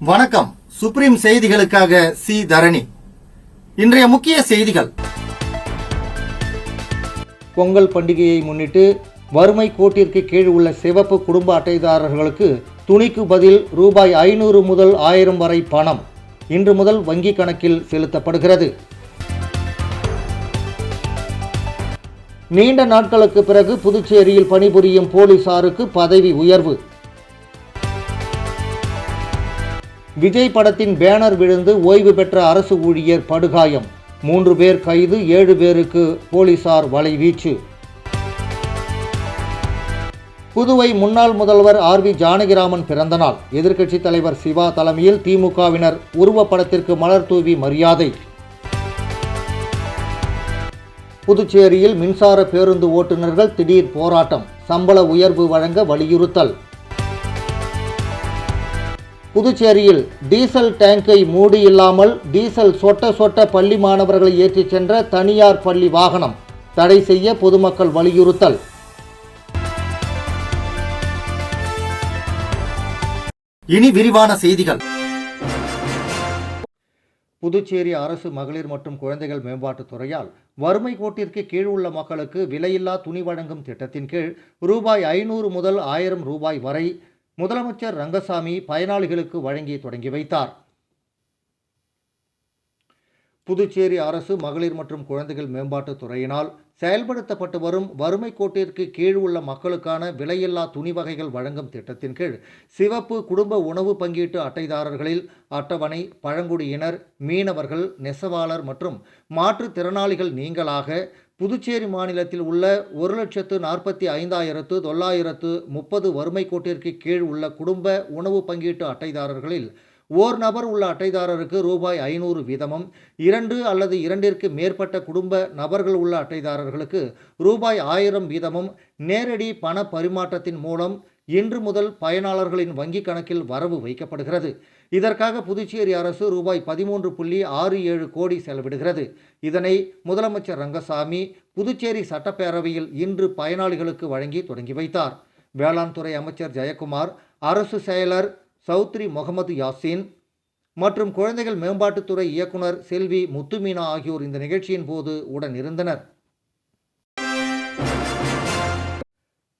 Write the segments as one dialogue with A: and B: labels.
A: வணக்கம். சுப்ரீம் செய்திகளுக்காக சி தரணி. இன்றைய முக்கிய செய்திகள்.
B: பொங்கல் பண்டிகையை முன்னிட்டு வறுமை கோட்டிற்கு கீழ் உள்ள சிவப்பு குடும்ப அட்டைதாரர்களுக்கு துணிக்கு பதில் ரூபாய் 500 முதல் 1000 வரை பணம் இன்று முதல் வங்கி கணக்கில் செலுத்தப்படுகிறது. நீண்ட நாட்களுக்கு பிறகு புதுச்சேரியில் பணிபுரியும் போலீசாருக்கு பதவி உயர்வு. விஜய் படத்தின் பேனர் விழுந்து ஓய்வு பெற்ற அரசு ஊழியர் படுகாயம். 3 பேர் கைது, 7 பேருக்கு போலீசார் வலைவீச்சு. புதுவை முன்னாள் முதல்வர் ஆர்.வி. ஜானகிராமன் பிறந்தநாள். எதிர்க்கட்சித் தலைவர் சிவா தலைமையில் திமுகவினர் உருவப்படத்திற்கு மலர் தூவி மரியாதை. புதுச்சேரியில் மின்சார பேருந்து ஓட்டுநர்கள் திடீர் போராட்டம். சம்பள உயர்வு வழங்க வலியுறுத்தல். புதுச்சேரியில் டீசல் டேங்கை மூடி இல்லாமல் டீசல் சொட்ட சொட்ட பள்ளி மாணவர்களை ஏற்றிச் சென்ற தனியார் பள்ளி வாகனம் தடை செய்ய பொதுமக்கள் வலியுறுத்தல்.
A: இனி விரிவான செய்திகள்.
B: புதுச்சேரி அரசு மகளிர் மற்றும் குழந்தைகள் மேம்பாட்டுத் துறையால் வறுமை கோட்டிற்கு கீழ் உள்ள மக்களுக்கு விலையில்லா துணி வழங்கும் திட்டத்தின் கீழ் ரூபாய் 500 முதல் 1000 ரூபாய் வரை முதலமைச்சர் ரங்கசாமி பயனாளிகளுக்கு வழங்கி தொடங்கி வைத்தார். புதுச்சேரி அரசு மகளிர் மற்றும் குழந்தைகள் மேம்பாட்டுத் துறையினால் செயல்படுத்தப்பட்டு வரும் வறுமை கோட்டிற்கு கீழ் உள்ள மக்களுக்கான விலையில்லா துணி வகைகள் வழங்கும் திட்டத்தின் கீழ் சிவப்பு குடும்ப உணவு பங்கீட்டு அட்டைதாரர்களில் அட்டவணை, பழங்குடியினர், மீனவர்கள், நெசவாளர் மற்றும் மாற்றுத்திறனாளிகள் நீங்களாக புதுச்சேரி மாநிலத்தில் உள்ள 1,45,930 வறுமை கோட்டிற்கு கீழ் உள்ள குடும்ப உணவு பங்கீட்டு அட்டைதாரர்களில் ஓர் நபர் உள்ள அட்டைதாரருக்கு ரூபாய் 500 வீதமும், 2 அல்லது 2ற்கு மேற்பட்ட குடும்ப நபர்கள் உள்ள அட்டைதாரர்களுக்கு ரூபாய் 1000 வீதமும் நேரடி பண பரிமாற்றத்தின் மூலம் இன்று முதல் பயனாளர்களின் வங்கி கணக்கில் வரவு வைக்கப்படுகிறது. இதற்காக புதுச்சேரி அரசு ரூபாய் 13.67 கோடி செலவிடுகிறது. இதனை முதலமைச்சர் ரங்கசாமி புதுச்சேரி சட்டப்பேரவையில் இன்று பயனாளிகளுக்கு வழங்கி தொடங்கி வைத்தார். வேளாண் துறை அமைச்சர் ஜெயக்குமார், அரசு செயலர் சௌத்ரி முகமது யாசின் மற்றும் குழந்தைகள் மேம்பாட்டுத்துறை இயக்குனர் செல்வி முத்துமீனா ஆகியோர் இந்த நிகழ்ச்சியின் போது உடன் இருந்தனர்.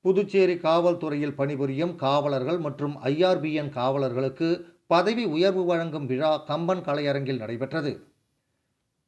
B: புதுச்சேரி காவல்துறையில் பணிபுரியும் காவலர்கள் மற்றும் IRBN காவலர்களுக்கு பதவி உயர்வு வழங்கும் விழா கம்பன் கலையரங்கில் நடைபெற்றது.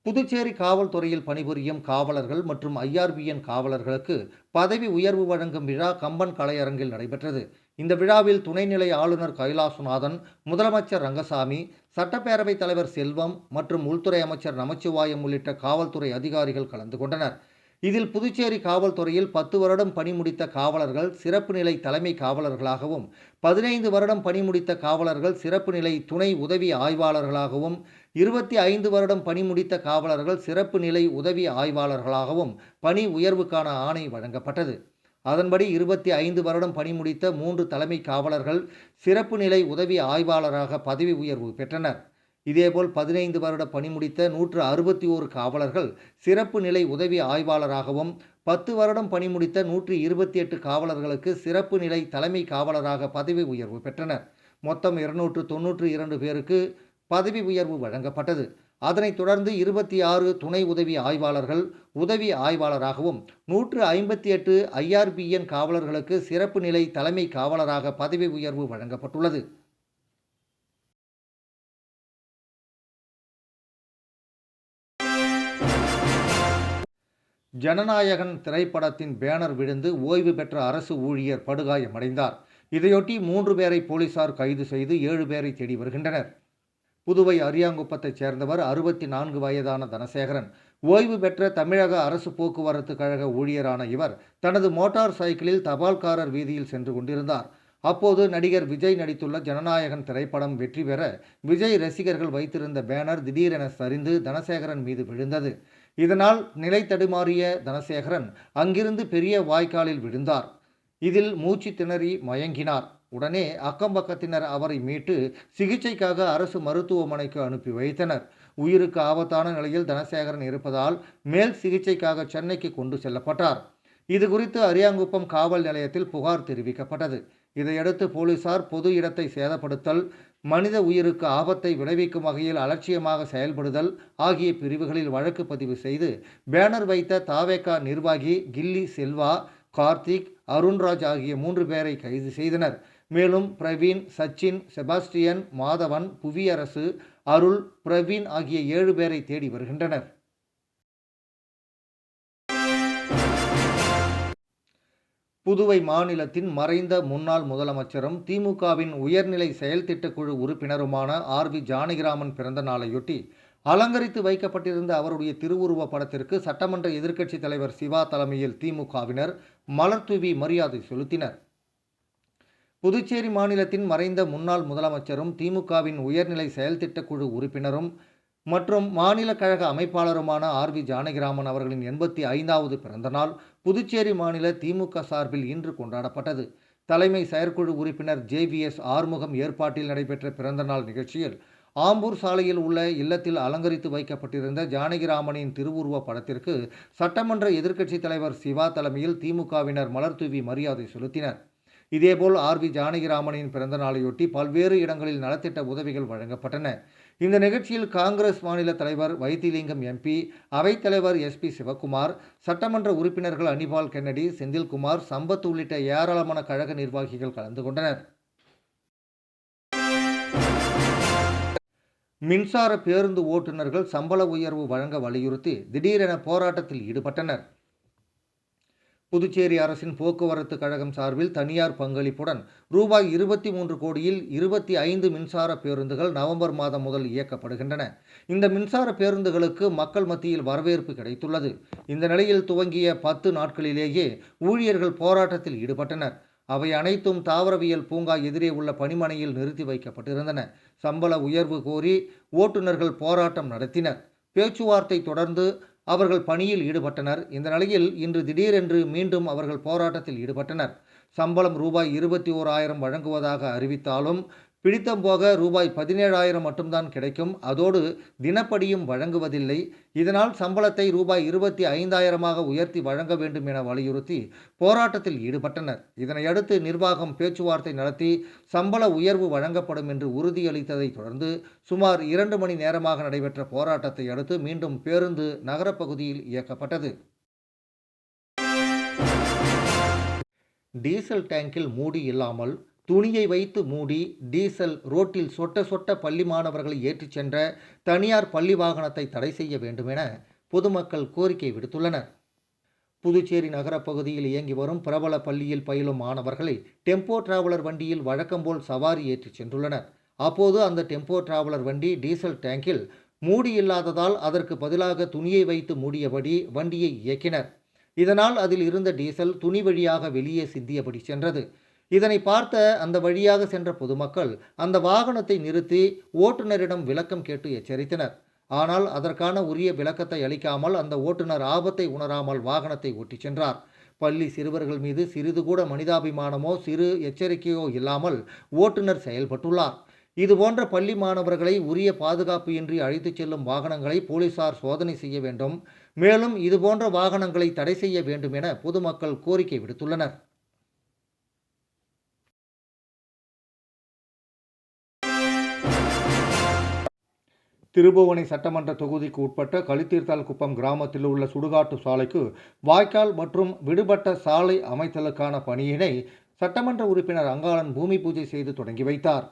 B: புதுச்சேரி காவல்துறையில் பணிபுரியும் காவலர்கள் மற்றும் IRBN காவலர்களுக்கு பதவி உயர்வு வழங்கும் விழா கம்பன் கலையரங்கில் நடைபெற்றது. இந்த விழாவில் துணைநிலை ஆளுநர் கைலாசநாதன், முதலமைச்சர் ரங்கசாமி, சட்டப்பேரவைத் தலைவர் செல்வம் மற்றும் உள்துறை அமைச்சர் நமச்சிவாயம் உள்ளிட்ட காவல்துறை அதிகாரிகள் கலந்து கொண்டனர். இதில் புதுச்சேரி காவல்துறையில் 10 வருடம் பணி முடித்த காவலர்கள் சிறப்பு நிலை தலைமை காவலர்களாகவும், 15 வருடம் பணி முடித்த காவலர்கள் சிறப்பு நிலை துணை உதவி ஆய்வாளர்களாகவும், 25 வருடம் பணி முடித்த காவலர்கள் சிறப்பு நிலை உதவி ஆய்வாளர்களாகவும் பணி உயர்வுக்கான ஆணை வழங்கப்பட்டது. அதன்படி 25 வருடம் பணி முடித்த 3 தலைமை காவலர்கள் சிறப்பு நிலை உதவி ஆய்வாளராக பதவி உயர்வு பெற்றனர். இதேபோல் 15 வருட பணி முடித்த 161 காவலர்கள் சிறப்பு நிலை உதவி ஆய்வாளராகவும், 10 வருடம் பணி முடித்த 128 காவலர்களுக்கு சிறப்பு நிலை தலைமை காவலராக பதவி உயர்வு பெற்றனர். மொத்தம் 292 பேருக்கு பதவி உயர்வு வழங்கப்பட்டது. அதனைத் தொடர்ந்து 26 துணை உதவி ஆய்வாளர்கள் உதவி ஆய்வாளராகவும், 158 IRBN காவலர்களுக்கு சிறப்பு நிலை தலைமை காவலராக பதவி உயர்வு வழங்கப்பட்டுள்ளது. ஜனநாயகன் திரைப்படத்தின் பேனர் விழுந்து ஓய்வு பெற்ற அரசு ஊழியர் படுகாயமடைந்தார். இதையொட்டி 3 பேரை போலீசார் கைது செய்து 7 பேரை தேடி வருகின்றனர். புதுவை அரியாங்குப்பத்தைச் சேர்ந்தவர் 64 வயதான தனசேகரன். ஓய்வு பெற்ற தமிழக அரசு போக்குவரத்து கழக ஊழியரான இவர் தனது மோட்டார் சைக்கிளில் தபால்காரர் வீதியில் சென்று கொண்டிருந்தார். அப்போது நடிகர் விஜய் நடித்துள்ள ஜனநாயகன் திரைப்படம் வெற்றி பெற விஜய் ரசிகர்கள் வைத்திருந்த பேனர் திடீரென சரிந்து தனசேகரன் மீது விழுந்தது. இதனால் நிலை தடுமாறிய தனசேகரன் அங்கிருந்து பெரிய வாய்க்காலில் விழுந்தார். இதில் மூச்சு திணறி மயங்கினார். உடனே அக்கம்பக்கத்தினர் அவரை மீட்டு சிகிச்சைக்காக அரசு மருத்துவமனைக்கு அனுப்பி வைத்தனர். உயிருக்கு ஆபத்தான நிலையில் தனசேகரன் இருப்பதால் மேல் சிகிச்சைக்காக சென்னைக்கு கொண்டு செல்லப்பட்டார். இது குறித்து அரியாங்குப்பம் காவல் நிலையத்தில் புகார் தெரிவிக்கப்பட்டது. இதையடுத்து போலீசார் பொது இடத்தை சேதப்படுத்தல், மனித உயிருக்கு ஆபத்தை விளைவிக்கும் வகையில் அலட்சியமாக செயல்படுதல் ஆகிய பிரிவுகளில் வழக்கு பதிவு செய்து பேனர் வைத்த தாவேகா நிர்வாகி கில்லி செல்வா, கார்த்திக், அருண்ராஜ் ஆகிய 3 பேரை கைது செய்தனர். மேலும் பிரவீன், சச்சின், செபாஸ்டியன், மாதவன், புவியரசு, அருள், பிரவீன் ஆகிய 7 பேரை தேடி வருகின்றனர். புதுவை மாநிலத்தின் மறைந்த முன்னாள் முதலமைச்சரும் திமுகவின் உயர்நிலை செயல்திட்டக்குழு உறுப்பினருமான ஆர்.வி. ஜானகிராமன் பிறந்த நாளையொட்டி அலங்கரித்து வைக்கப்பட்டிருந்த அவருடைய திருவுருவ படத்திற்கு சட்டமன்ற எதிர்க்கட்சித் தலைவர் சிவா தலைமையில் திமுகவினர் மலர்தூவி மரியாதை செலுத்தினர். புதுச்சேரி மாநிலத்தின் மறைந்த முன்னாள் முதலமைச்சரும் திமுகவின் உயர்நிலை செயல்திட்டக்குழு உறுப்பினரும் மற்றும் மாநில கழக அமைப்பாளருமான ஆர்.வி. ஜானகிராமன் அவர்களின் 85வது பிறந்த நாள் புதுச்சேரி மாநில திமுக சார்பில் இன்று கொண்டாடப்பட்டது. தலைமை செயற்குழு உறுப்பினர் JVS ஆறுமுகம் ஏற்பாட்டில் நடைபெற்ற பிறந்தநாள் நிகழ்ச்சியில் ஆம்பூர் சாலையில் உள்ள இல்லத்தில் அலங்கரித்து வைக்கப்பட்டிருந்த ஜானகிராமனின் திருவுருவ படத்திற்கு சட்டமன்ற எதிர்க்கட்சித் தலைவர் சிவா தலைமையில் திமுகவினர் மலர்தூவி மரியாதை செலுத்தினர். இதேபோல் ஆர்.வி. ஜானகிராமனின் பிறந்த நாளையொட்டி பல்வேறு இடங்களில் நலத்திட்ட உதவிகள் வழங்கப்பட்டன. இந்த நிகழ்ச்சியில் காங்கிரஸ் மாநில தலைவர் வைத்திலிங்கம் MP, அவைத்தலைவர் SP சிவக்குமார், சட்டமன்ற உறுப்பினர்கள் அனிபால் கென்னடி, செந்தில்குமார், சம்பத் உள்ளிட்ட ஏராளமான கழக நிர்வாகிகள் கலந்து கொண்டனர். மின்சார பேருந்து ஓட்டுநர்கள் சம்பள உயர்வு வழங்க வலியுறுத்தி திடீரென போராட்டத்தில் ஈடுபட்டனர். புதுச்சேரி அரசின் போக்குவரத்து கழகம் சார்பில் தனியார் பங்களிப்புடன் ரூபாய் 23 கோடியில் 25 மின்சார பேருந்துகள் நவம்பர் மாதம் முதல் இயக்கப்படுகின்றன. இந்த மின்சார பேருந்துகளுக்கு மக்கள் மத்தியில் வரவேற்பு கிடைத்துள்ளது. இந்த நிலையில் துவங்கிய 10 நாட்களிலேயே ஊழியர்கள் போராட்டத்தில் ஈடுபட்டனர். அவை அனைத்தும் தாவரவியல் பூங்கா எதிரே உள்ள பணிமனையில் நிறுத்தி வைக்கப்பட்டிருந்தன. சம்பள உயர்வு கோரி ஓட்டுநர்கள் போராட்டம் நடத்தினர். பேச்சுவார்த்தை தொடர்ந்து அவர்கள் பணியில் ஈடுபட்டனர். இந்த நிலையில் இன்று திடீரென்று மீண்டும் அவர்கள் போராட்டத்தில் ஈடுபட்டனர். சம்பளம் ரூபாய் 21,000 வழங்குவதாக அறிவித்தாலும் பிடித்தம் போக ரூபாய் 17,000 மட்டும்தான் கிடைக்கும். அதோடு தினப்படியும் வழங்குவதில்லை. இதனால் சம்பளத்தை ரூபாய் 25,000 உயர்த்தி வழங்க வேண்டும் என வலியுறுத்தி போராட்டத்தில் ஈடுபட்டனர். இதனையடுத்து நிர்வாகம் பேச்சுவார்த்தை நடத்தி சம்பள உயர்வு வழங்கப்படும் என்று உறுதியளித்ததை தொடர்ந்து சுமார் 2 மணி நேரமாக நடைபெற்ற போராட்டத்தை அடுத்து மீண்டும் பேருந்து நகரப்பகுதியில் இயக்கப்பட்டது. டீசல் டேங்கில் மூடி இல்லாமல் துணியை வைத்து மூடி டீசல் ரோட்டில் சொட்ட சொட்ட பள்ளி மாணவர்களை ஏற்றிச் சென்ற தனியார் பள்ளி வாகனத்தை தடை செய்ய வேண்டும் என பொதுமக்கள் கோரிக்கை விடுத்துள்ளனர். புதுச்சேரி நகரப்பகுதியில் இயங்கி வரும் பிரபல பள்ளியில் பயிலும் மாணவர்களை டெம்போ டிராவலர் வண்டியில் வழக்கம்போல் சவாரி ஏற்றிச் சென்றுள்ளனர். அப்போது அந்த டெம்போ டிராவலர் வண்டி டீசல் டேங்கில் மூடி இல்லாததால் அதற்கு பதிலாக துணியை வைத்து மூடியபடி வண்டியை இயக்கினர். இதனால் அதில் இருந்த டீசல் துணி வழியாக வெளியே சிந்தியபடி சென்றது. இதனை பார்த்த அந்த வழியாக சென்ற பொதுமக்கள் அந்த வாகனத்தை நிறுத்தி ஓட்டுநரிடம் விளக்கம் கேட்டு எச்சரித்தனர். ஆனால் அதற்கான உரிய விளக்கத்தை அளிக்காமல் அந்த ஓட்டுநர் ஆபத்தை உணராமல் வாகனத்தை ஓட்டிச் சென்றார். பள்ளி சிறுவர்கள் மீது சிறிது கூட மனிதாபிமானமோ சிறு எச்சரிக்கையோ இல்லாமல் ஓட்டுநர் செயல்பட்டுள்ளார். இதுபோன்ற பள்ளி மாணவர்களை உரிய பாதுகாப்பு இன்றி அழைத்துச் செல்லும் வாகனங்களை போலீசார் சோதனை செய்ய வேண்டும். மேலும் இதுபோன்ற வாகனங்களை தடை செய்ய வேண்டும் என பொதுமக்கள் கோரிக்கை விடுத்துள்ளனர். திருபுவனை சட்டமன்ற தொகுதிக்கு உட்பட்ட களித்தீர்த்தால்குப்பம் கிராமத்தில் உள்ள சுடுகாட்டு சாலைக்கு வாய்க்கால் மற்றும் விடுபட்ட சாலை அமைத்தலுக்கான பணியினை சட்டமன்ற உறுப்பினர் அங்காளன் பூமி பூஜை செய்து தொடங்கி வைத்தார்.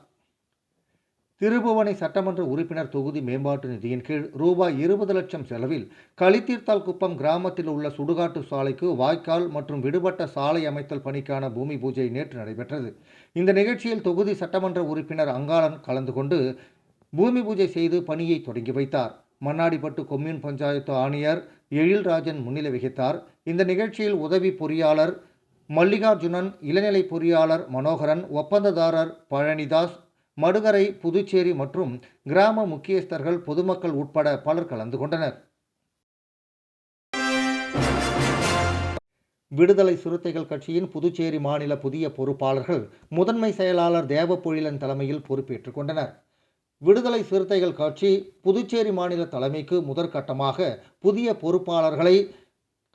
B: திருபுவனை சட்டமன்ற உறுப்பினர் தொகுதி மேம்பாட்டு நிதியின் கீழ் ரூபாய் 20 லட்சம் செலவில் களித்தீர்த்தால்குப்பம் கிராமத்தில் உள்ள சுடுகாட்டு சாலைக்கு வாய்க்கால் மற்றும் விடுபட்ட சாலை அமைத்தல் பணிக்கான பூமி பூஜை நேற்று நடைபெற்றது. இந்த நிகழ்ச்சியில் தொகுதி சட்டமன்ற உறுப்பினர் அங்காளன் கலந்து கொண்டு பூமி பூஜை செய்து பணியை தொடங்கி வைத்தார். மண்ணாடிப்பட்டு கொம்யூன் பஞ்சாயத்து ஆணையர் எழில்ராஜன் முன்னிலை வகித்தார். இந்த நிகழ்ச்சியில் உதவி பொறியாளர் மல்லிகார்ஜுனன், இளநிலை பொறியாளர் மனோகரன், ஒப்பந்ததாரர் பழனிதாஸ், மடுகரை, புதுச்சேரி மற்றும் கிராம முக்கியஸ்தர்கள், பொதுமக்கள் உட்பட பலர் கலந்து கொண்டனர். விடுதலை சிறுத்தைகள் கட்சியின் புதுச்சேரி மாநில புதிய பொறுப்பாளர்கள் முதன்மை செயலாளர் தேவப்பொழிலன் தலைமையில் பொறுப்பேற்றுக் கொண்டனர். விடுதலை சிறுத்தைகள் கட்சி புதுச்சேரி மாநில தலைமைக்கு முதற்கட்டமாக புதிய பொறுப்பாளர்களை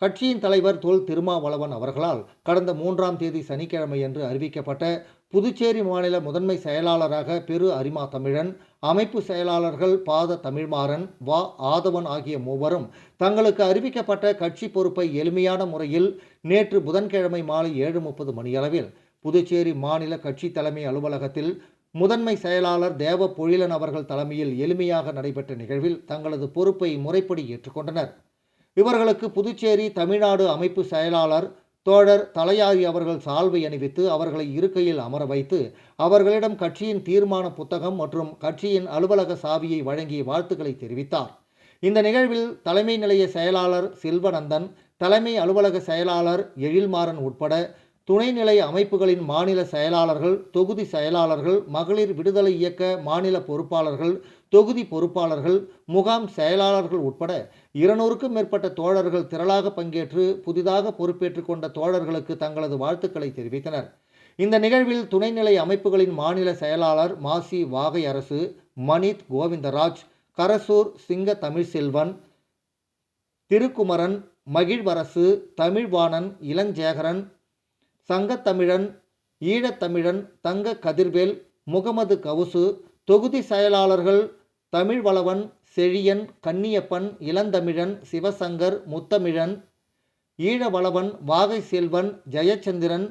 B: கட்சியின் தலைவர் தொல் திருமாவளவன் அவர்களால் கடந்த 3ஆம் தேதி சனிக்கிழமை அன்று அறிவிக்கப்பட்ட புதுச்சேரி மாநில முதன்மை செயலாளராக பெரு அரிமா தமிழன், அமைப்பு செயலாளர்கள் பாத தமிழ்மாறன், வா ஆதவன் ஆகிய மூவரும் தங்களுக்கு அறிவிக்கப்பட்ட கட்சி பொறுப்பை எளிமையான முறையில் நேற்று புதன்கிழமை மாலை 7:30 மணியளவில் புதுச்சேரி மாநில கட்சி தலைமை அலுவலகத்தில் முதன்மை செயலாளர் தேவ பொழிலன் அவர்கள் தலைமையில் எளிமையாக நடைபெற்ற நிகழ்வில் தங்களது பொறுப்பை முறைப்படி ஏற்றுக்கொண்டனர். இவர்களுக்கு புதுச்சேரி தமிழ்நாடு அமைப்பு செயலாளர் தோழர் தலையாரி அவர்கள் சால்வை அணிவித்து அவர்களை இருக்கையில் அமர வைத்து அவர்களிடம் கட்சியின் தீர்மான புத்தகம் மற்றும் கட்சியின் அலுவலக சாவியை வழங்கி வாழ்த்துக்களை தெரிவித்தார். இந்த நிகழ்வில் தலைமை நிலைய செயலாளர் செல்வநந்தன், தலைமை அலுவலக செயலாளர் எழில்மாறன் உட்பட துணைநிலை அமைப்புகளின் மாநில செயலாளர்கள், தொகுதி செயலாளர்கள், மகளிர் விடுதலை இயக்க மாநில பொறுப்பாளர்கள், தொகுதி பொறுப்பாளர்கள், முகாம் செயலாளர்கள் உட்பட 200க்கும் மேற்பட்ட தோழர்கள் திரளாக பங்கேற்று புதிதாக பொறுப்பேற்றுக் கொண்ட தோழர்களுக்கு தங்களது வாழ்த்துக்களை தெரிவித்தனர். இந்த நிகழ்வில் துணைநிலை அமைப்புகளின் மாநில செயலாளர் மாசி வாகை அரசு, மணித் கோவிந்தராஜ், கரசூர் சிங்க தமிழ்செல்வன், திருக்குமரன், மகிழ்வரசு, தமிழ்வாணன், இளஞ்சேகரன், சங்கத்தமிழன், ஈழத்தமிழன், தங்க கதிர்வேல், முகமது கவுசு, தொகுதி செயலாளர்கள் தமிழ்வளவன், செழியன், கன்னியப்பன், இளந்தமிழன், சிவசங்கர், முத்தமிழன், ஈழவளவன், வாகை செல்வன், ஜெயச்சந்திரன்,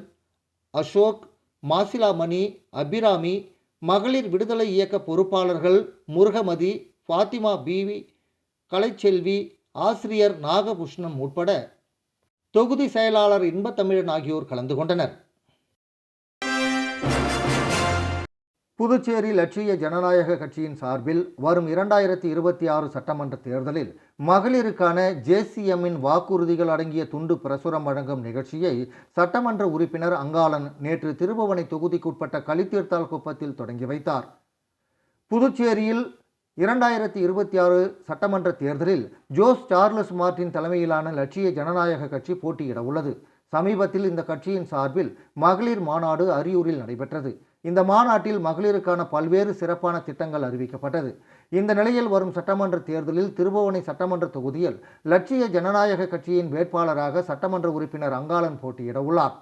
B: அசோக், மாசிலாமணி, அபிராமி, மகளிர் விடுதலை இயக்க பொறுப்பாளர்கள் முருகமதி, ஃபாத்திமா பீவி, கலைச்செல்வி, ஆசிரியர் நாகபூஷணம் உட்பட தொகுதி செயலாளர் இன்பத்தமிழன் ஆகியோர் கலந்து கொண்டனர். புதுச்சேரி லட்சிய ஜனநாயக கட்சியின் சார்பில் வரும் 2026 சட்டமன்ற தேர்தலில் மகளிருக்கான ஜேசிஎம்மின் வாக்குறுதிகள் அடங்கிய துண்டு பிரசுரம் வழங்கும் நிகழ்ச்சியை சட்டமன்ற உறுப்பினர் அங்காளன் நேற்று திருபுவனை தொகுதிக்குட்பட்ட களித்தீர்த்தால் குப்பத்தில் தொடங்கி வைத்தார். புதுச்சேரியில் 2026 சட்டமன்ற தேர்தலில் ஜோஸ் சார்லஸ் மார்டின் தலைமையிலான லட்சிய ஜனநாயக கட்சி போட்டியிட உள்ளது. சமீபத்தில் இந்த கட்சியின் சார்பில் மகளிர் மாநாடு அரியூரில் நடைபெற்றது. இந்த மாநாட்டில் மகளிருக்கான பல்வேறு சிறப்பான திட்டங்கள் அறிவிக்கப்பட்டது. இந்த நிலையில் வரும் சட்டமன்ற தேர்தலில் திருபுவனை சட்டமன்ற தொகுதியில் லட்சிய ஜனநாயக கட்சியின் வேட்பாளராக சட்டமன்ற உறுப்பினர் அங்காளன் போட்டியிட உள்ளார்.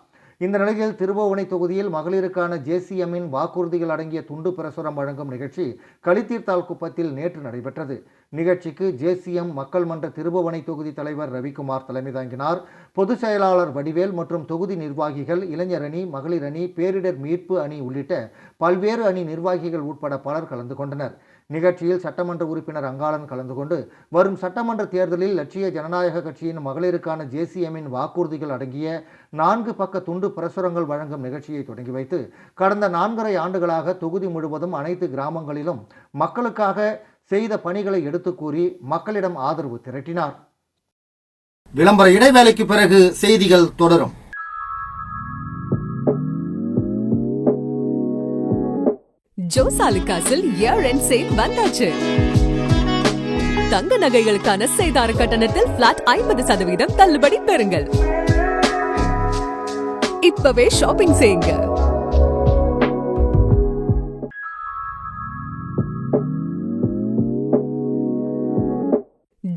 B: இந்த நிலையில் திருபுவனை தொகுதியில் மகளிருக்கான ஜேசிஎம்மின் வாக்குறுதிகள் அடங்கிய துண்டு பிரசுரம் வழங்கும் நிகழ்ச்சி களித்தீர்த்தால் குப்பத்தில் நேற்று நடைபெற்றது. நிகழ்ச்சிக்கு ஜேசிஎம் மக்கள் மன்ற திருபுவனை தொகுதி தலைவர் ரவிக்குமார் தலைமை தாங்கினார். பொதுச் செயலாளர் வடிவேல் மற்றும் தொகுதி நிர்வாகிகள், இளைஞர் அணி, மகளிர் அணி, பேரிடர் மீட்பு அணி உள்ளிட்ட பல்வேறு அணி நிர்வாகிகள் உட்பட பலர் கலந்து கொண்டனர். நிகழ்ச்சியில் சட்டமன்ற உறுப்பினர் அங்காளன் கலந்து கொண்டு வரும் சட்டமன்ற தேர்தலில் லட்சிய ஜனநாயக கட்சியின் மகளிருக்கான ஜேசிஎம்மின் வாக்குறுதிகள் அடங்கிய 4 பக்க துண்டு பிரசுரங்கள் வழங்கும் நிகழ்ச்சியை தொடங்கி வைத்து கடந்த 4.5 ஆண்டுகளாக தொகுதி முழுவதும் அனைத்து கிராமங்களிலும் மக்களுக்காக செய்த பணிகளை எடுத்து கூறி மக்களிடம் ஆதரவு திரட்டினார்.
A: விளம்பர இடைவேளைக்கு பிறகு செய்திகள் தொடரும்.
C: ஜோஸ் ஆலுகாஸில் இயர் எண்ட் சேல் வந்தாச்சு. தங்க நகைகளுக்கான சேதார கட்டணத்தில் பிளாட் 50% தள்ளுபடி பெறுங்கள். இப்பவே ஷாப்பிங் செய்யுங்க.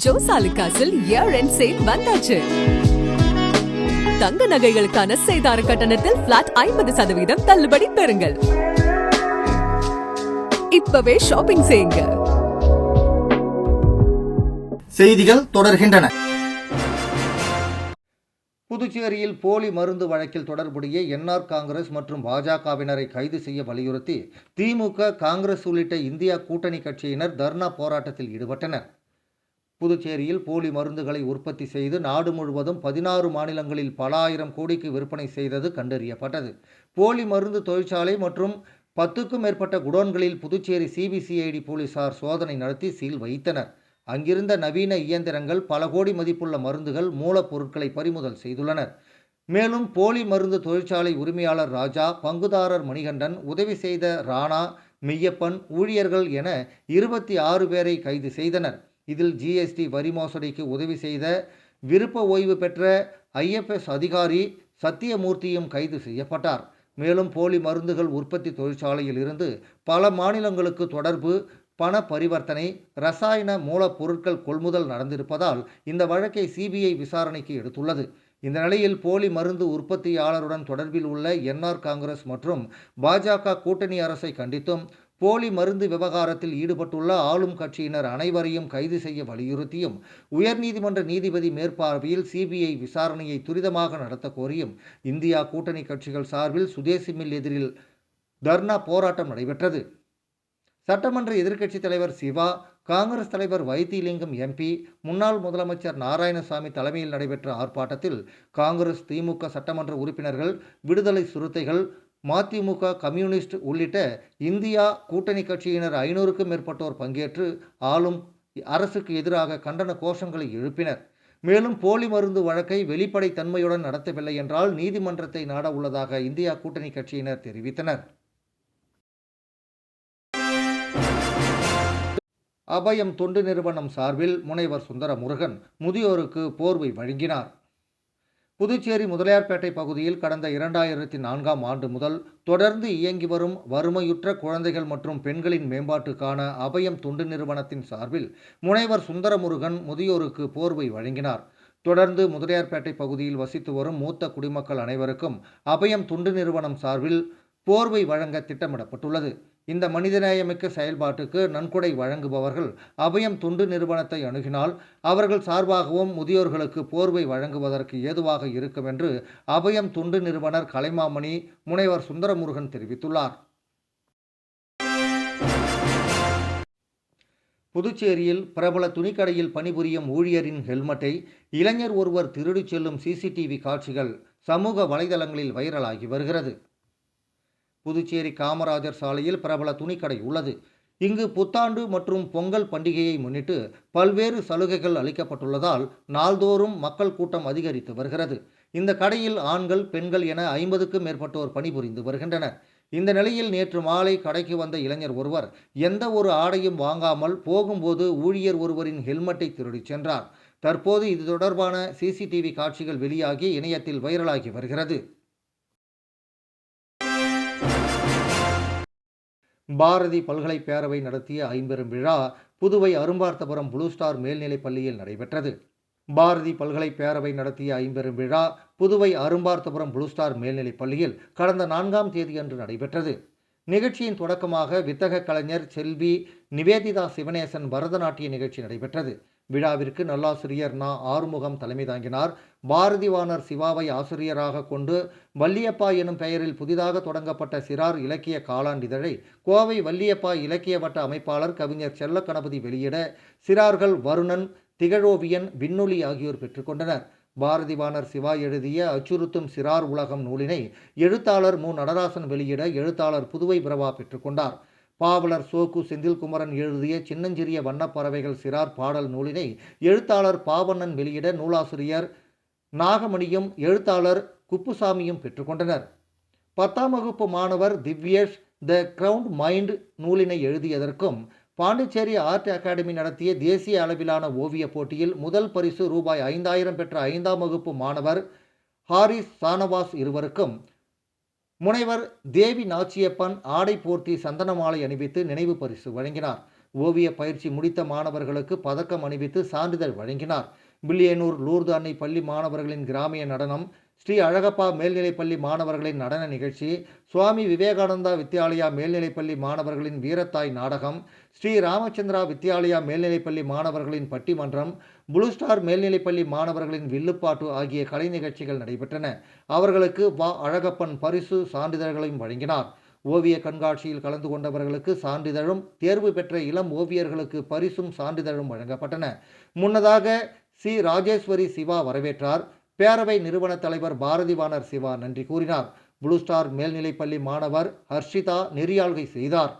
C: ஜோஸ் ஆலுகாஸில் இயர் எண்ட் சேல் வந்தாச்சு. தங்க நகைகளுக்கான சேதார கட்டணத்தில் பிளாட் 50% தள்ளுபடி பெறுங்கள். இப்பவே ஷாப்பிங் செய்யுங்க.
A: செய்திகள் தொடர்கின்றன.
B: புதுச்சேரியில் போலி மருந்து வழக்கில் தொடர்புடைய என்ஆர் காங்கிரஸ் மற்றும் பாஜகவினரை கைது செய்ய வலியுறுத்தி திமுக, காங்கிரஸ் உள்ளிட்ட இந்தியா கூட்டணி கட்சியினர் தர்ணா போராட்டத்தில் ஈடுபட்டனர். புதுச்சேரியில் போலி மருந்துகளை உற்பத்தி செய்து நாடு முழுவதும் 16 மாநிலங்களில் பல ஆயிரம் கோடிக்கு விற்பனை செய்தது கண்டறியப்பட்டது. போலி மருந்து தொழிற்சாலை மற்றும் 10க்கும் மேற்பட்ட குடோன்களில் புதுச்சேரி சிபிசிஐடி போலீசார் சோதனை நடத்தி சீல் வைத்தனர். அங்கிருந்த நவீன இயந்திரங்கள், பல கோடி மதிப்புள்ள மருந்துகள், மூலப்பொருட்களை பறிமுதல் செய்துள்ளனர். மேலும் போலி மருந்து தொழிற்சாலை உரிமையாளர் ராஜா, பங்குதாரர் மணிகண்டன், உதவி செய்த ராணா, மெய்யப்பன், ஊழியர்கள் என 26 பேரை கைது செய்தனர். இதில் ஜிஎஸ்டி வரி மோசடிக்கு உதவி செய்த விருப்ப ஓய்வு பெற்ற ஐஎஃப்எஸ் அதிகாரி சத்தியமூர்த்தியும் கைது செய்யப்பட்டார். மேலும் போலி மருந்துகள் உற்பத்தி தொழிற்சாலையில் இருந்து பல மாநிலங்களுக்கு தொடர்பு, பண பரிவர்த்தனை, ரசாயன மூலப்பொருட்கள் கொள்முதல் நடந்திருப்பதால் இந்த வழக்கை சிபிஐ விசாரணைக்கு எடுத்துள்ளது. இந்த நிலையில் போலி மருந்து உற்பத்தியாளருடன் தொடர்பில் உள்ள என்ஆர் காங்கிரஸ் மற்றும் பாஜக கூட்டணி அரசை கண்டித்தும் போலி மருந்து விவகாரத்தில் ஈடுபட்டுள்ள ஆளும் கட்சியினர் அனைவரையும் கைது செய்ய வலியுறுத்தியும் உயர்நீதிமன்ற நீதிபதி மேற்பார்வையில் சிபிஐ விசாரணையை துரிதமாக நடத்த கோரியும் இந்தியா கூட்டணி கட்சிகள் சார்பில் சுதேசி மில் எதிரில் தர்ணா போராட்டம் நடைபெற்றது. சட்டமன்ற எதிர்க்கட்சித் தலைவர் சிவா, காங்கிரஸ் தலைவர் வைத்திலிங்கம் எம்பி, முன்னாள் முதலமைச்சர் நாராயணசாமி தலைமையில் நடைபெற்ற ஆர்ப்பாட்டத்தில் காங்கிரஸ், திமுக சட்டமன்ற உறுப்பினர்கள், விடுதலை சிறுத்தைகள், மதிமுக, கம்யூனிஸ்ட் உள்ளிட்ட இந்தியா கூட்டணி கட்சியினர் 500க்கும் மேற்பட்டோர் பங்கேற்று ஆளும் அரசுக்கு எதிராக கண்டன கோஷங்களை எழுப்பினர். மேலும் போலி மருந்து வழக்கை வெளிப்படைத் தன்மையுடன் நடத்தவில்லை என்றால் நீதிமன்றத்தை நாட உள்ளதாக இந்தியா கூட்டணி கட்சியினர் தெரிவித்தனர். அபயம் தொண்டு நிறுவனம் சார்பில் முனைவர் சுந்தரமுருகன் முதியோருக்கு போர்வை வழங்கினார். புதுச்சேரி முதலியார்பேட்டை பகுதியில் கடந்த 2004ஆம் ஆண்டு முதல் தொடர்ந்து இயங்கி வரும் வறுமையுற்ற குழந்தைகள் மற்றும் பெண்களின் மேம்பாட்டுக்கான அபயம் தொண்டு நிறுவனத்தின் சார்பில் முனைவர் சுந்தரமுருகன் முதியோருக்கு போர்வை வழங்கினார். தொடர்ந்து முதலியார்பேட்டை பகுதியில் வசித்து வரும் மூத்த குடிமக்கள் அனைவருக்கும் அபயம் தொண்டு நிறுவனம் சார்பில் போர்வை வழங்க திட்டமிடப்பட்டுள்ளது. இந்த மனிதநேயமிக்க செயல்பாட்டுக்கு நன்கொடை வழங்குபவர்கள் அபயம் தொண்டு நிறுவனத்தை அணுகினால் அவர்கள் சார்பாகவும் முதியோர்களுக்கு போர்வை வழங்குவதற்கு ஏதுவாக இருக்கும் என்று அபயம் தொண்டு நிறுவனர் கலைமாமணி முனைவர் சுந்தரமுருகன் தெரிவித்துள்ளார். புதுச்சேரியில் பிரபல துணிக்கடையில் பணிபுரியும் ஊழியரின் ஹெல்மெட்டை இளைஞர் ஒருவர் திருடிச் செல்லும் சிசிடிவி காட்சிகள் சமூக வலைதளங்களில் வைரலாகி வருகிறது. புதுச்சேரி காமராஜர் சாலையில் பிரபல துணிக்கடை உள்ளது. இங்கு புத்தாண்டு மற்றும் பொங்கல் பண்டிகையை முன்னிட்டு பல்வேறு சலுகைகள் அளிக்கப்பட்டுள்ளதால் நாள்தோறும் மக்கள் கூட்டம் அதிகரித்து வருகிறது. இந்த கடையில் ஆண்கள், பெண்கள் என 50க்கும் மேற்பட்டோர் பணிபுரிந்து வருகின்றனர். இந்த நிலையில் நேற்று மாலை கடைக்கு வந்த இளைஞர் ஒருவர் எந்த ஒரு ஆடையும் வாங்காமல் போகும்போது ஊழியர் ஒருவரின் ஹெல்மெட்டை திருடிச் சென்றார். தற்போது இது தொடர்பான சிசிடிவி காட்சிகள் வெளியாகி இணையத்தில் வைரலாகி வருகிறது. பாரதி பல்கலைப் பேரவை நடத்திய ஐம்பெரும் விழா புதுவை அரும்பார்த்தபுரம் ப்ளூ ஸ்டார் மேல்நிலைப் பள்ளியில் நடைபெற்றது. பாரதி பல்கலைப் பேரவை நடத்திய ஐம்பெரும் விழா புதுவை அரும்பார்த்தபுரம் ப்ளூ ஸ்டார் மேல்நிலைப் பள்ளியில் கடந்த 4ஆம் தேதியன்று நடைபெற்றது. நிகழ்ச்சியின் தொடக்கமாக வித்தக கலைஞர் செல்வி நிவேதிதா சிவனேசன் பரதநாட்டிய நிகழ்ச்சி நடைபெற்றது. விழாவிற்கு நல்லாசிரியர் நா. ஆறுமுகம் தலைமை தாங்கினார். பாரதிவாணர் சிவாவை ஆசிரியராக கொண்டு வள்ளியப்பா எனும் பெயரில் புதிதாக தொடங்கப்பட்ட சிறார் இலக்கிய காலாண்டிதழை கோவை வள்ளியப்பா இலக்கிய வட்ட அமைப்பாளர் கவிஞர் செல்லக்கணபதி வெளியிட சிறார்கள் வருணன், திகழோவியன், விண்ணொலி ஆகியோர் பெற்றுக்கொண்டனர். பாரதிவாணர் சிவா எழுதிய அச்சுறுத்தும் சிறார் உலகம் நூலினை எழுத்தாளர் மு. நடராசன் வெளியிட எழுத்தாளர் புதுவை பிரபா பெற்றுக்கொண்டார். பாவலர் சோக்கு செந்தில்குமரன் எழுதிய சின்னஞ்சிறிய வண்ணப்பறவைகள் சிறார் பாடல் நூலினை எழுத்தாளர் பாவண்ணன் வெளியிட நூலாசிரியர் நாகமணியும் எழுத்தாளர் குப்புசாமியும் பெற்றுக்கொண்டனர். 10ஆம் வகுப்பு மாணவர் திவ்யேஷ் த கிரவுண்ட் மைண்ட் நூலினை எழுதியதற்கும் பாண்டிச்சேரி ஆர்ட் அகாடமி நடத்திய தேசிய அளவிலான ஓவிய போட்டியில் முதல் பரிசு ரூபாய் 5000 பெற்ற 5ஆம் வகுப்பு மாணவர் ஹாரிஸ் சானவாஸ் இருவருக்கும் முனைவர் தேவி நாச்சியப்பன் ஆடை போர்த்தி சந்தனமாலை அணிவித்து நினைவு பரிசு வழங்கினார். ஓவிய பயிற்சி முடித்த மாணவர்களுக்கு பதக்கம் அணிவித்து சான்றிதழ் வழங்கினார். பில்லியனூர் லூர்து அன்னை பள்ளி மாணவர்களின் கிராமிய நடனம், ஸ்ரீ அழகப்பா மேல்நிலைப்பள்ளி மாணவர்களின் நடன நிகழ்ச்சி, சுவாமி விவேகானந்தா வித்யாலயா மேல்நிலைப்பள்ளி மாணவர்களின் வீரத்தாய் நாடகம், ஸ்ரீ ராமச்சந்திரா வித்யாலயா மேல்நிலைப்பள்ளி மாணவர்களின் பட்டிமன்றம், ப்ளூ ஸ்டார் மேல்நிலைப்பள்ளி மாணவர்களின் வில்லுப்பாட்டு ஆகிய கலை நிகழ்ச்சிகள் நடைபெற்றன. அவர்களுக்கு வ. அழகப்பன் பரிசு சான்றிதழ்களையும் வழங்கினார். ஓவிய கண்காட்சியில் கலந்து கொண்டவர்களுக்கு சான்றிதழும், தேர்வு பெற்ற இளம் ஓவியர்களுக்கு பரிசும் சான்றிதழும் வழங்கப்பட்டன. முன்னதாக சி. ராஜேஸ்வரி சிவா வரவேற்றார். பேரவை நிறுவன தலைவர் பாரதிவாணர் சிவா நன்றி கூறினார். ப்ளூ ஸ்டார் மேல்நிலைப்பள்ளி மாணவர் ஹர்ஷிதா நெறியாள்கை செய்தார்.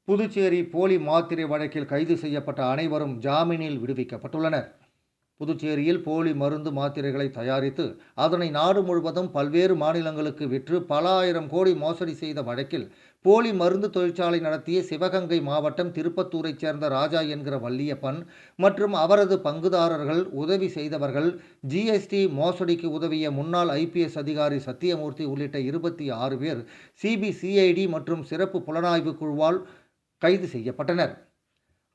B: புதுச்சேரி போலி மாத்திரை வழக்கில் கைது செய்யப்பட்ட அனைவரும் ஜாமீனில் விடுவிக்கப்பட்டுள்ளனர். புதுச்சேரியில் போலி மருந்து மாத்திரைகளை தயாரித்து அதனை நாடு முழுவதும் பல்வேறு மாநிலங்களுக்கு விற்று பல ஆயிரம் கோடி மோசடி செய்த வழக்கில் போலி மருந்து தொழிற்சாலை நடத்திய சிவகங்கை மாவட்டம் திருப்பத்தூரைச் சேர்ந்த ராஜா என்கிற வள்ளியப்பன் மற்றும் அவரது பங்குதாரர்கள், உதவி செய்தவர்கள், ஜிஎஸ்டி மோசடிக்கு உதவிய முன்னாள் IPS அதிகாரி சத்தியமூர்த்தி உள்ளிட்ட 26 பேர் சிபிசிஐடி மற்றும் சிறப்பு புலனாய்வு குழுவால் கைது செய்யப்பட்டனர்.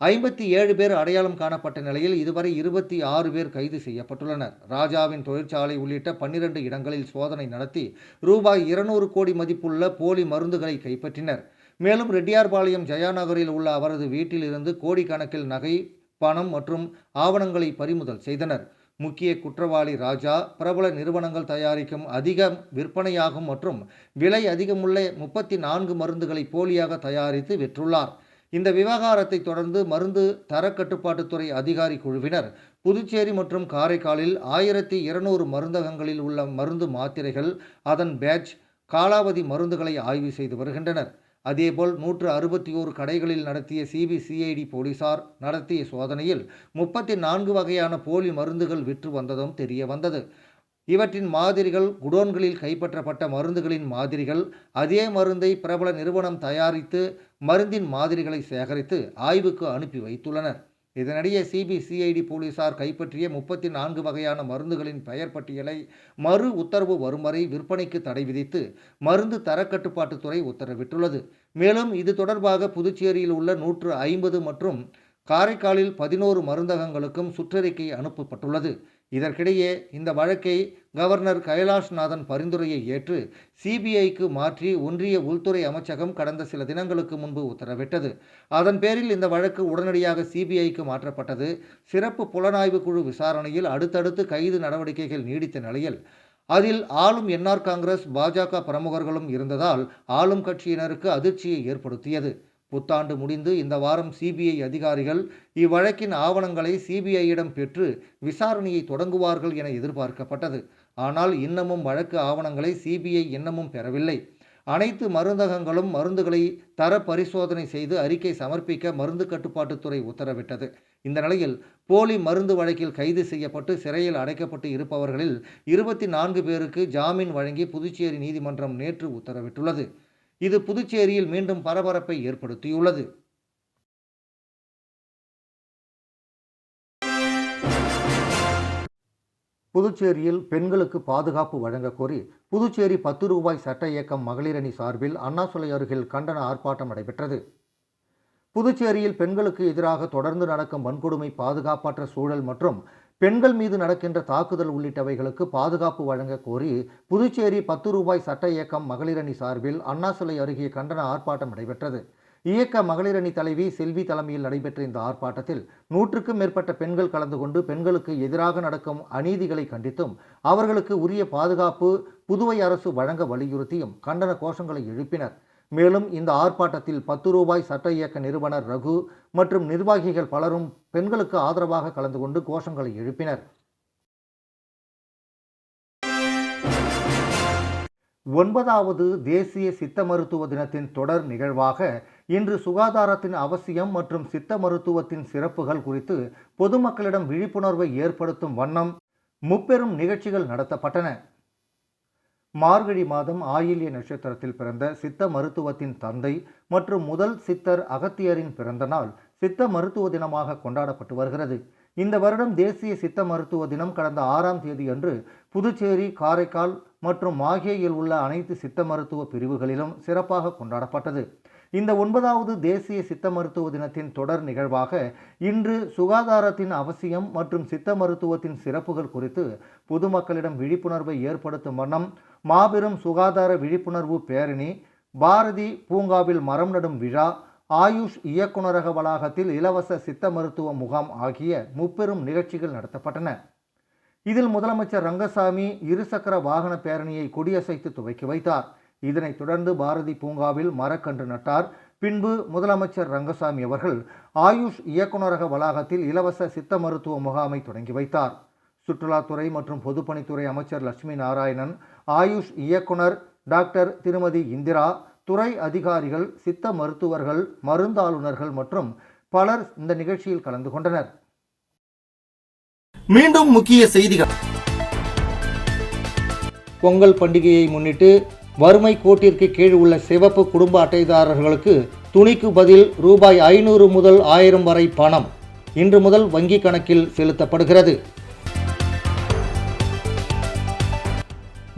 B: 57 பேர் அடையாளம் காணப்பட்ட நிலையில் இதுவரை 26 பேர் கைது செய்யப்பட்டுள்ளனர். ராஜாவின் தொழிற்சாலை உள்ளிட்ட 12 இடங்களில் சோதனை நடத்தி ரூபாய் 200 கோடி மதிப்புள்ள போலி மருந்துகளை கைப்பற்றினர். மேலும் ரெட்டியார்பாளையம் ஜெயாநகரில் உள்ள அவரது வீட்டில் இருந்து கோடிக்கணக்கில் நகை, பணம் மற்றும் ஆவணங்களை பறிமுதல் செய்தனர். முக்கிய குற்றவாளி ராஜா பிரபல நிறுவனங்கள் தயாரிக்கும் அதிக விற்பனையாகும் மற்றும் விலை அதிகமுள்ள 34 மருந்துகளை போலியாக தயாரித்து விற்றுள்ளார். இந்த விவகாரத்தை தொடர்ந்து மருந்து தரக்கட்டுப்பாட்டுத்துறை அதிகாரி குழுவினர் புதுச்சேரி மற்றும் காரைக்காலில் 1200 மருந்தகங்களில் உள்ள மருந்து மாத்திரைகள், அதன் பேட்ச், காலாவதி மருந்துகளை ஆய்வு செய்து வருகின்றனர். அதேபோல் 161 கடைகளில் நடத்திய சிபிசிஐடி போலீசார் நடத்திய சோதனையில் 34 வகையான போலி மருந்துகள் விற்று வந்ததும் தெரிய வந்தது. இவற்றின் மாதிரிகள், குடோன்களில் கைப்பற்றப்பட்ட மருந்துகளின் மாதிரிகள், அதே மருந்தை பிரபல நிறுவனம் தயாரித்து மருந்தின் மாதிரிகளை சேகரித்து ஆய்வுக்கு அனுப்பி வைத்துள்ளனர். இதனிடையே சிபிசிஐடி போலீசார் கைப்பற்றிய 34 வகையான மருந்துகளின் பெயர் பட்டியலை மறு உத்தரவு வரும் வரை விற்பனைக்கு தடை விதித்து மருந்து தரக்கட்டுப்பாட்டுத்துறை உத்தரவிட்டுள்ளது. மேலும் இது தொடர்பாக புதுச்சேரியில் உள்ள 150 மற்றும் காரைக்காலில் 11 மருந்தகங்களுக்கும் சுற்றறிக்கை அனுப்பப்பட்டுள்ளது. இதற்கிடையே இந்த வழக்கை கவர்னர் கைலாஷ்நாதன் பரிந்துரையை ஏற்று சிபிஐக்கு மாற்றி ஒன்றிய உள்துறை அமைச்சகம் கடந்த சில தினங்களுக்கு முன்பு உத்தரவிட்டது. அதன் பேரில் இந்த வழக்கு உடனடியாக சிபிஐக்கு மாற்றப்பட்டது. சிறப்பு புலனாய்வு குழு விசாரணையில் அடுத்தடுத்து கைது நடவடிக்கைகள் நீடித்த நிலையில் அதில் ஆளும் என்ஆர் காங்கிரஸ், பாஜக பிரமுகர்களும் இருந்ததால் ஆளும் கட்சியினருக்கு அதிர்ச்சியை ஏற்படுத்தியது. புத்தாண்டு முடிந்து இந்த வாரம் சிபிஐ அதிகாரிகள் இவ்வழக்கின் ஆவணங்களை சிபிஐயிடம் பெற்று விசாரணையை தொடங்குவார்கள் என எதிர்பார்க்கப்பட்டது. ஆனால் இன்னமும் வழக்கு ஆவணங்களை சிபிஐ இன்னமும் பெறவில்லை. அனைத்து மருந்தகங்களும் மருந்துகளை தர பரிசோதனை செய்து அறிக்கை சமர்ப்பிக்க மருந்து கட்டுப்பாட்டுத்துறை உத்தரவிட்டது. இந்த நிலையில் போலி மருந்து வழக்கில் கைது செய்யப்பட்டு சிறையில் அடைக்கப்பட்டு இருப்பவர்களில் 24 பேருக்கு ஜாமீன் வழங்கி புதுச்சேரி நீதிமன்றம் நேற்று உத்தரவிட்டுள்ளது. இது புதுச்சேரியில் மீண்டும் பரபரப்பை ஏற்படுத்தியுள்ளது. புதுச்சேரியில் பெண்களுக்கு பாதுகாப்பு வழங்க கோரி புதுச்சேரி 10 ரூபாய் சட்ட இயக்கம் மகளிரணி சார்பில் அண்ணாசாலை அருகில் கண்டன ஆர்ப்பாட்டம் நடைபெற்றது. புதுச்சேரியில் பெண்களுக்கு எதிராக தொடர்ந்து நடக்கும் வன்கொடுமை, பாதுகாப்பற்ற சூழல் மற்றும் பெண்கள் மீது நடக்கின்ற தாக்குதல் உள்ளிட்டவைகளுக்கு பாதுகாப்பு வழங்க கோரி புதுச்சேரி 10 ரூபாய் சட்ட இயக்கம் மகளிரணி சார்பில் அண்ணாசாலை அருகே கண்டன ஆர்ப்பாட்டம் நடைபெற்றது. இயக்க மகளிரணி தலைவி செல்வி தலைமையில் நடைபெற்ற இந்த ஆர்ப்பாட்டத்தில் 100க்கும் மேற்பட்ட பெண்கள் கலந்து கொண்டு பெண்களுக்கு எதிராக நடக்கும் அநீதிகளை கண்டித்தும் அவர்களுக்கு உரிய பாதுகாப்பு புதுவை அரசு வழங்க வலியுறுத்தியும் கண்டன கோஷங்களை எழுப்பினர். மேலும் இந்த ஆர்ப்பாட்டத்தில் 10 ரூபாய் சட்ட இயக்க நிறுவனர் ரகு மற்றும் நிர்வாகிகள் பலரும் பெண்களுக்கு ஆதரவாக கலந்து கொண்டு கோஷங்களை எழுப்பினர். 9வது தேசிய சித்த மருத்துவ தினத்தின் தொடர் நிகழ்வாக இன்று சுகாதாரத்தின் அவசியம் மற்றும் சித்த மருத்துவத்தின் சிறப்புகள் குறித்து பொதுமக்களிடம் விழிப்புணர்வை ஏற்படுத்தும் வண்ணம் முப்பெரும் நிகழ்ச்சிகள் நடத்தப்பட்டன. மார்கழி மாதம் ஆயில்ய நட்சத்திரத்தில் பிறந்த சித்த மருத்துவத்தின் தந்தை மற்றும் முதல் சித்தர் அகத்தியரின் பிறந்த நாள் சித்த மருத்துவ தினமாக கொண்டாடப்பட்டு வருகிறது. இந்த வருடம் தேசிய சித்த மருத்துவ தினம் கடந்த 6ஆம் தேதி அன்று புதுச்சேரி, காரைக்கால் மற்றும் மாஹேயில் உள்ள அனைத்து சித்த மருத்துவ பிரிவுகளிலும் சிறப்பாக கொண்டாடப்பட்டது. இந்த 9வது தேசிய சித்த மருத்துவ தினத்தின் தொடர் நிகழ்வாக இன்று சுகாதாரத்தின் அவசியம் மற்றும் சித்த மருத்துவத்தின் சிறப்புகள் குறித்து பொதுமக்களிடம் விழிப்புணர்வை ஏற்படுத்தும் வண்ணம் மாபெரும் சுகாதார விழிப்புணர்வு பேரணி, பாரதி பூங்காவில் மரம் நடும் விழா, ஆயுஷ் இயக்குநரக வளாகத்தில் இலவச சித்த மருத்துவ முகாம் ஆகிய முப்பெரும் நிகழ்ச்சிகள் நடத்தப்பட்டன. இதில் முதலமைச்சர் ரங்கசாமி இருசக்கர வாகன பேரணியை கொடியசைத்து துவக்கி வைத்தார். இதனைத் தொடர்ந்து பாரதி பூங்காவில் மரக்கன்று நட்டார். பின்பு முதலமைச்சர் ரங்கசாமி அவர்கள் ஆயுஷ் இயக்குநரக வளாகத்தில் இலவச சித்த மருத்துவ முகாமை தொடங்கி வைத்தார். சுற்றுலாத்துறை மற்றும் பொதுப்பணித்துறை அமைச்சர் லட்சுமி நாராயணன், ஆயுஷ் இயக்குனர் டாக்டர் திருமதி இந்திரா, துறை அதிகாரிகள், சித்த மருத்துவர்கள், மருந்தாளுநர்கள் மற்றும் பலர் இந்த நிகழ்ச்சியில் கலந்து கொண்டனர்.
A: மீண்டும் முக்கிய செய்திகள்.
B: பொங்கல் பண்டிகையை முன்னிட்டு வறுமை கோட்டிற்கு கீழ் உள்ள சிவப்பு குடும்ப அட்டைதாரர்களுக்கு துணிக்கு பதில் ரூபாய் 500 முதல் 1000 வரை பணம் இன்று முதல் வங்கி கணக்கில் செலுத்தப்படுகிறது.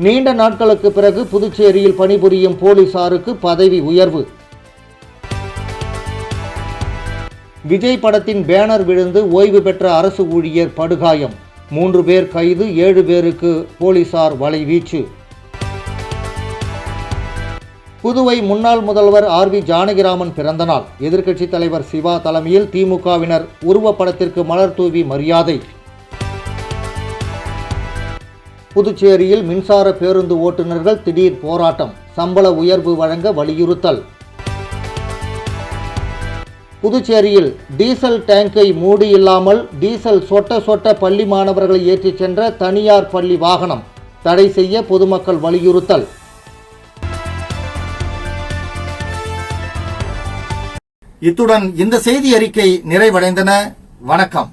B: நீண்ட நாட்களுக்கு பிறகு புதுச்சேரியில் பணிபுரியும் போலீசாருக்கு பதவி உயர்வு. விஜய் படத்தின் பேனர் விழுந்து ஓய்வு பெற்ற அரசு ஊழியர் படுகாயம். 3 பேர் கைது, 7 பேருக்கு போலீசார் வலைவீச்சு. புதுவை முன்னாள் முதல்வர் ஆர்.வி. ஜானகிராமன் பிறந்தநாள். எதிர்க்கட்சித் தலைவர் சிவா தலைமையில் திமுகவினர் உருவப்படத்திற்கு மலர் தூவி மரியாதை. புதுச்சேரியில் மின்சார பேருந்து ஓட்டுநர்கள் திடீர் போராட்டம். சம்பள உயர்வு வழங்க வலியுறுத்தல். புதுச்சேரியில் டீசல் டேங்கை மூடி இல்லாமல் டீசல் சொட்ட சொட்ட பள்ளி மாணவர்களை ஏற்றிச் சென்ற தனியார் பள்ளி வாகனம் தடை செய்ய பொதுமக்கள் வலியுறுத்தல்.
A: இத்துடன் இந்த செய்தி அறிக்கை நிறைவடைந்தன. வணக்கம்.